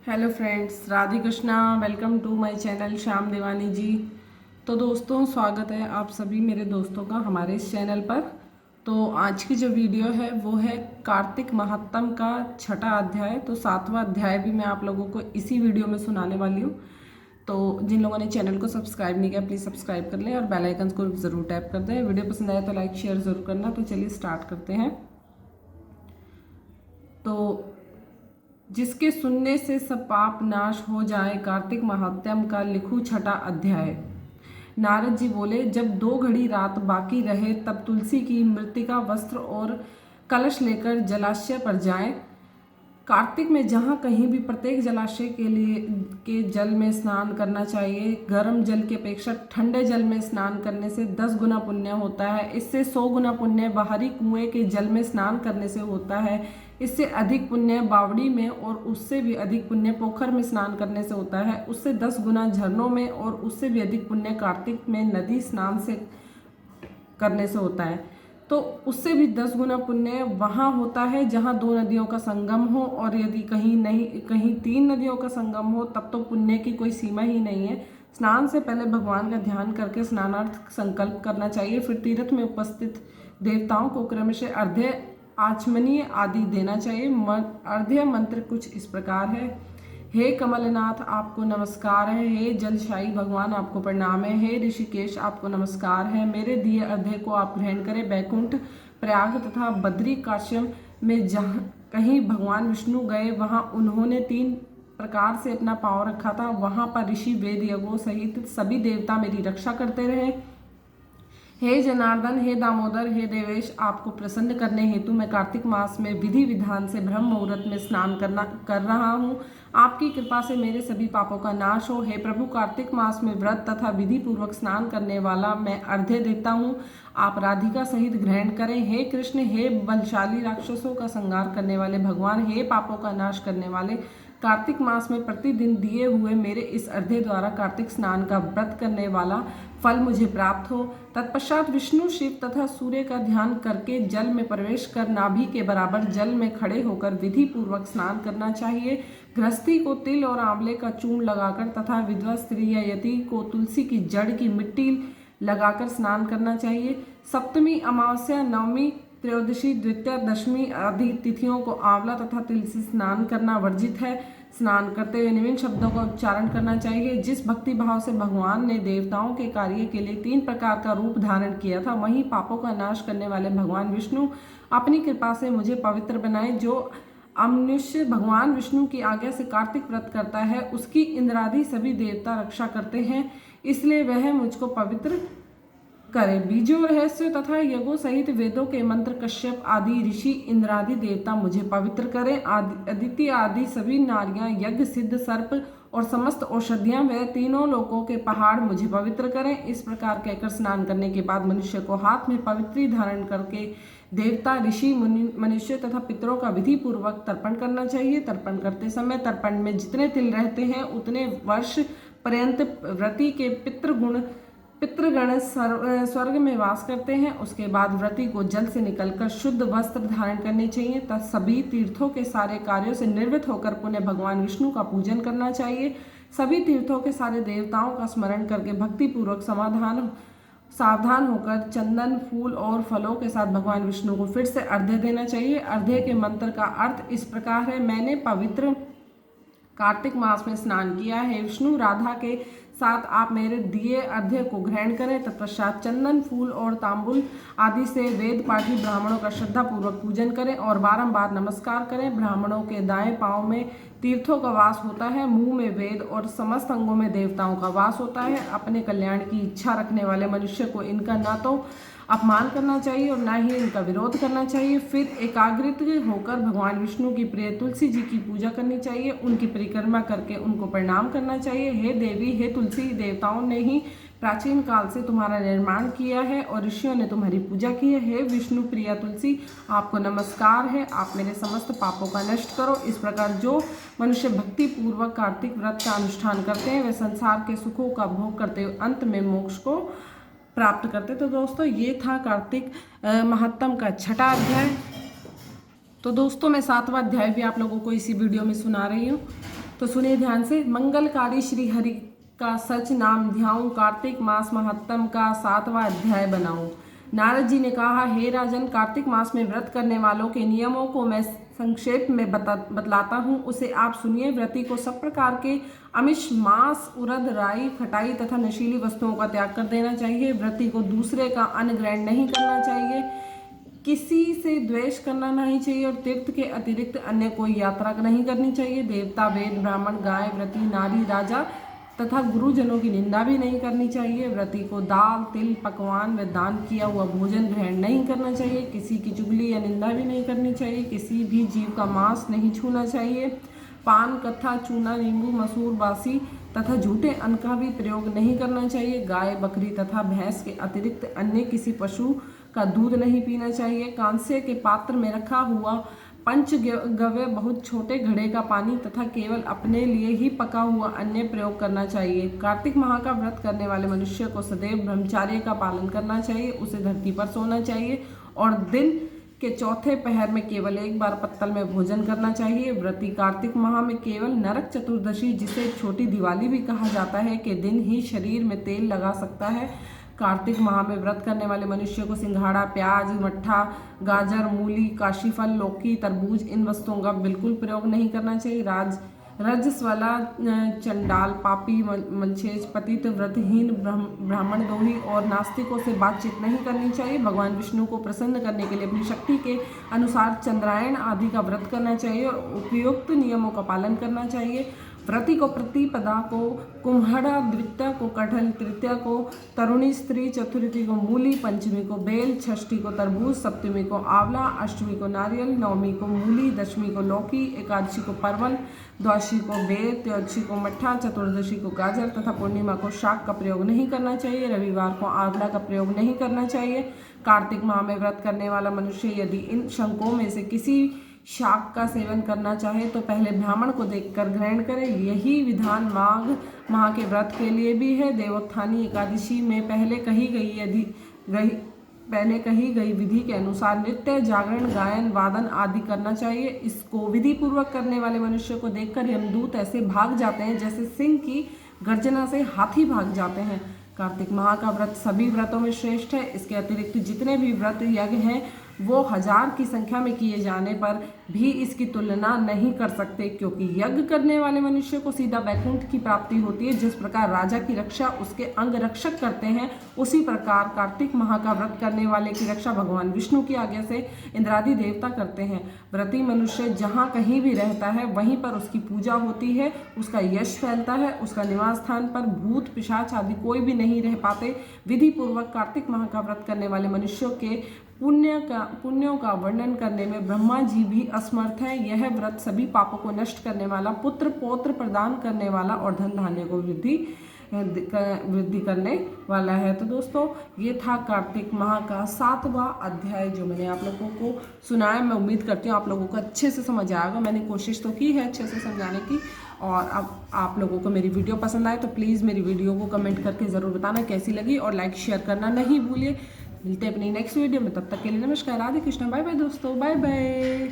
Hello friends, Radhe Krishna. Welcome to my channel Shyam Dewani ji. तो दोस्तों, स्वागत है आप सभी मेरे दोस्तों का हमारे इस चैनल पर। तो आज की जो वीडियो है वो है कार्तिक महात्म का छठा अध्याय। तो सातवां अध्याय भी मैं आप लोगों को इसी वीडियो में सुनाने वाली हूँ। तो जिन लोगों ने चैनल को सब्सक्राइब नहीं किया प्लीज़ सब्सक्राइब कर लें और बेल आइकन को ज़रूर टैप कर दें। वीडियो पसंद आए तो लाइक शेयर ज़रूर करना। तो चलिए स्टार्ट करते हैं। तो जिसके सुनने से सब पाप नाश हो जाए, कार्तिक महात्म्य का लिखूं छठा अध्याय। नारद जी बोले, जब 2 घड़ी रात बाकी रहे तब तुलसी की मृतिका वस्त्र और कलश लेकर जलाशय पर जाएं। कार्तिक में जहाँ कहीं भी प्रत्येक जलाशय के जल में स्नान करना चाहिए। गर्म जल की अपेक्षा ठंडे जल में स्नान करने से 10 गुना पुण्य होता है। इससे 100 गुना पुण्य बाहरी कुएं के जल में स्नान करने से होता है। इससे अधिक पुण्य बावड़ी में और उससे भी अधिक पुण्य पोखर में स्नान करने से होता है। उससे 10 गुना झरनों में और उससे भी अधिक पुण्य कार्तिक में नदी स्नान से करने से होता है। तो उससे भी 10 गुना पुण्य वहाँ होता है जहाँ 2 नदियों का संगम हो, और यदि कहीं 3 नदियों का संगम हो तब तो पुण्य की कोई सीमा ही नहीं है। स्नान से पहले भगवान का ध्यान करके स्नानार्थ संकल्प करना चाहिए। फिर तीर्थ में उपस्थित देवताओं को क्रमशः अर्घ्य आचमनीय आदि देना चाहिए। अर्घ्य मंत्र कुछ इस प्रकार है। हे कमलनाथ आपको नमस्कार है। हे जलशाही भगवान आपको प्रणाम है। हे ऋषिकेश आपको नमस्कार है। मेरे दिए अर्घ्य को आप ग्रहण करें। बैकुंठ, प्रयाग तथा बद्री काश्यम में जहाँ कहीं भगवान विष्णु गए वहाँ उन्होंने 3 प्रकार से अपना पाँव रखा था। वहाँ पर ऋषि वेद यज्ञों सहित सभी देवता मेरी रक्षा करते रहे। हे जनार्दन, हे दामोदर, हे देवेश, आपको प्रसन्न करने हेतु मैं कार्तिक मास में विधि विधान से ब्रह्म मुहूर्त में स्नान कर रहा हूँ। आपकी कृपा से मेरे सभी पापों का नाश हो। हे प्रभु, कार्तिक मास में व्रत तथा विधि पूर्वक स्नान करने वाला मैं अर्घ्य देता हूँ, आप राधिका सहित ग्रहण करें। हे कृष्ण, हे बलशाली राक्षसों का संहार करने वाले भगवान, हे पापों का नाश करने वाले, कार्तिक मास में प्रतिदिन दिए हुए मेरे इस अर्घ्य द्वारा कार्तिक स्नान का व्रत करने वाला फल मुझे प्राप्त हो। तत्पश्चात विष्णु, शिव तथा सूर्य का ध्यान करके जल में प्रवेश कर नाभि के बराबर जल में खड़े होकर विधि पूर्वक स्नान करना चाहिए। गृहस्थी को तिल और आंवले का चूर्ण लगाकर तथा विधवा स्त्री या यति को तुलसी की जड़ की मिट्टी लगाकर स्नान करना चाहिए। सप्तमी, अमावस्या, नवमी, त्रयोदशी, द्वितीया, दशमी आदि तिथियों को आंवला तथा तिल से स्नान करना वर्जित है। स्नान करते हुए निम्न शब्दों का उच्चारण करना चाहिए। जिस भक्ति भाव से भगवान ने देवताओं के कार्य के लिए 3 प्रकार का रूप धारण किया था, वहीं पापों का नाश करने वाले भगवान विष्णु अपनी कृपा से मुझे पवित्र बनाए। जो मनुष्य भगवान विष्णु की आज्ञा से कार्तिक व्रत करता है उसकी इंद्रादि सभी देवता रक्षा करते हैं, इसलिए वह मुझको पवित्र करे। बीजों, रहस्य तथा यज्ञों सहित वेदों के मंत्र कश्यप आदि ऋषि इंद्रादि देवता मुझे पवित्र करें। अदिति आदि सभी नारियां, यज्ञ सिद्ध सर्प और समस्त औषधियां व तीनों लोकों के पहाड़ मुझे पवित्र करें। इस प्रकार कहकर स्नान करने के बाद मनुष्य को हाथ में पवित्री धारण करके देवता, ऋषि, मनुष्य तथा पितरों का विधि पूर्वक तर्पण करना चाहिए। तर्पण करते समय तर्पण में जितने तिल रहते हैं उतने वर्ष पर्यंत व्रती के पितृगण स्वर्ग में वास करते हैं। उसके बाद व्रती को जल से निकलकर शुद्ध वस्त्र धारण करने चाहिए। तब सभी तीर्थों के सारे कार्यों से निवृत्त होकर पुनः भगवान विष्णु का पूजन करना चाहिए। सभी तीर्थों के सारे देवताओं का स्मरण करके भक्ति पूर्वक सावधान होकर चंदन, फूल और फलों के साथ भगवान विष्णु को फिर से अर्घ्य देना चाहिए। अर्घ्य के मंत्र का अर्थ इस प्रकार है। मैंने पवित्र कार्तिक मास में स्नान किया है। विष्णु राधा के साथ आप मेरे दिए अर्घ्य को ग्रहण करें। तत्पश्चात चंदन, फूल और तांबुल आदि से वेद पाठी ब्राह्मणों का श्रद्धा पूर्वक पूजन करें और बारंबार नमस्कार करें। ब्राह्मणों के दाएं पांव में तीर्थों का वास होता है, मुंह में वेद और समस्त अंगों में देवताओं का वास होता है। अपने कल्याण की इच्छा रखने वाले मनुष्य को इनका न तो अपमान करना चाहिए और न ही इनका विरोध करना चाहिए। फिर एकाग्रित होकर भगवान विष्णु की प्रिय तुलसी जी की पूजा करनी चाहिए। उनकी परिक्रमा करके उनको प्रणाम करना चाहिए। हे देवी, हे तुलसी, देवताओं ने ही प्राचीन काल से तुम्हारा निर्माण किया है और ऋषियों ने तुम्हारी पूजा की है। हे विष्णु प्रिया तुलसी, आपको नमस्कार है। आप मेरे समस्त पापों का नष्ट करो। इस प्रकार जो मनुष्य भक्ति पूर्वक कार्तिक व्रत का अनुष्ठान करते हैं वे संसार के सुखों का भोग करते हुए अंत में मोक्ष को प्राप्त करते। तो दोस्तों, ये था कार्तिक महात्म का छठा अध्याय। तो दोस्तों, मैं 7वां अध्याय भी आप लोगों को इसी वीडियो में सुना रही हूँ। तो सुनिए ध्यान से। मंगलकारी श्री हरि का सच नाम ध्याऊं, कार्तिक मास महात्म का 7वां अध्याय बनाऊं। नारद जी ने कहा, हे राजन, कार्तिक मास में व्रत करने वालों के नियमों को मैं संक्षेप में बतलाता हूँ, उसे आप सुनिए। व्रती को सब प्रकार के आमिष, मांस, उड़द, राई, खटाई तथा नशीली वस्तुओं का त्याग कर देना चाहिए। व्रती को दूसरे का अन्न ग्रहण नहीं करना चाहिए, किसी से द्वेष करना नहीं चाहिए और तीर्थ के अतिरिक्त अन्य कोई यात्रा नहीं करनी चाहिए। देवता, वेद, ब्राह्मण, गाय, व्रती, नारी, राजा तथा गुरुजनों की निंदा भी नहीं करनी चाहिए। व्रती को दाल, तिल, पकवान व दान किया हुआ भोजन ग्रहण नहीं करना चाहिए। किसी की चुगली या निंदा भी नहीं करनी चाहिए। किसी भी जीव का मांस नहीं छूना चाहिए। पान, कत्था, चूना, नींबू, मसूर, बासी तथा झूठे अन्न का भी प्रयोग नहीं करना चाहिए। गाय, बकरी तथा भैंस के अतिरिक्त अन्य किसी पशु का दूध नहीं पीना चाहिए। कांसे के पात्र में रखा हुआ पंचगव्य बहुत छोटे घड़े का पानी तथा केवल अपने लिए ही पका हुआ अन्न प्रयोग करना चाहिए। कार्तिक माह का व्रत करने वाले मनुष्य को सदैव ब्रह्मचर्य का पालन करना चाहिए। उसे धरती पर सोना चाहिए और दिन के चौथे पहर में केवल एक बार पत्तल में भोजन करना चाहिए। व्रती कार्तिक माह में केवल नरक चतुर्दशी, जिसे छोटी दिवाली भी कहा जाता है, के दिन ही शरीर में तेल लगा सकता है। कार्तिक माह में व्रत करने वाले मनुष्य को सिंघाड़ा, प्याज, मट्ठा, गाजर, मूली, काशीफल, लौकी, तरबूज इन वस्तुओं का बिल्कुल प्रयोग नहीं करना चाहिए। रजस्वला, चंडाल, पापी, मलछेज, पतित, व्रतहीन, ब्राह्मण द्रोही और नास्तिकों से बातचीत नहीं करनी चाहिए। भगवान विष्णु को प्रसन्न करने के लिए अपनी शक्ति के अनुसार चंद्रायण आदि का व्रत करना चाहिए और उपयुक्त नियमों का पालन करना चाहिए। व्रती को प्रतिपदा को कुम्हड़ा, द्वितीया को कटहल, तृतीया को तरुणी स्त्री, चतुर्थी को मूली, पंचमी को बेल, षष्ठी को तरबूज, सप्तमी को आंवला, अष्टमी को नारियल, नवमी को मूली, दशमी को लौकी, एकादशी को परवल, द्वादशी को बेर, त्रयोदशी को मट्ठा, चतुर्दशी को गाजर तथा पूर्णिमा को शाक का प्रयोग नहीं करना चाहिए। रविवार को आंवला का प्रयोग नहीं करना चाहिए। कार्तिक माह में व्रत करने वाला मनुष्य यदि इन शंकों में से किसी शाक का सेवन करना चाहे तो पहले ब्राह्मण को देखकर ग्रहण करे। यही विधान माघ माह के व्रत के लिए भी है। देवोत्थानी एकादशी में पहले कही गई विधि के अनुसार नृत्य, जागरण, गायन, वादन आदि करना चाहिए। इसको विधि पूर्वक करने वाले मनुष्य को देखकर यमदूत ऐसे भाग जाते हैं जैसे सिंह की गर्जना से हाथी भाग जाते हैं। कार्तिक माह का व्रत सभी व्रतों में श्रेष्ठ है। इसके अतिरिक्त जितने भी व्रत यज्ञ हैं वो 1000 की संख्या में किए जाने पर भी इसकी तुलना नहीं कर सकते, क्योंकि यज्ञ करने वाले मनुष्य को सीधा वैकुंठ की प्राप्ति होती है। जिस प्रकार राजा की रक्षा उसके अंग रक्षक करते हैं, उसी प्रकार कार्तिक माह का व्रत करने वाले की रक्षा भगवान विष्णु की आज्ञा से इंद्रादि देवता करते हैं। व्रती मनुष्य जहाँ कहीं भी रहता है वहीं पर उसकी पूजा होती है, उसका यश फैलता है। उसका निवास स्थान पर भूत, पिशाच आदि कोई भी नहीं रह पाते। विधि पूर्वक कार्तिक माह का व्रत करने वाले मनुष्यों के पुण्यों का वर्णन करने में ब्रह्मा जी भी असमर्थ हैं। यह व्रत सभी पापों को नष्ट करने वाला, पुत्र पौत्र प्रदान करने वाला और धन धान्य को वृद्धि करने वाला है। तो दोस्तों, ये था कार्तिक माह का 7वां अध्याय जो मैंने आप लोगों को सुनाया। मैं उम्मीद करती हूँ आप लोगों को अच्छे से समझ आएगा। मैंने कोशिश तो की है अच्छे से समझाने की। और अब आप लोगों को मेरी वीडियो पसंद आए तो प्लीज़ मेरी वीडियो को कमेंट करके ज़रूर बताना कैसी लगी, और लाइक शेयर करना नहीं भूलिए। मिलते हैं अपनी नेक्स्ट वीडियो में, तब तक के लिए नमस्कार, राधे कृष्ण, बाय बाय दोस्तों, बाय बाय।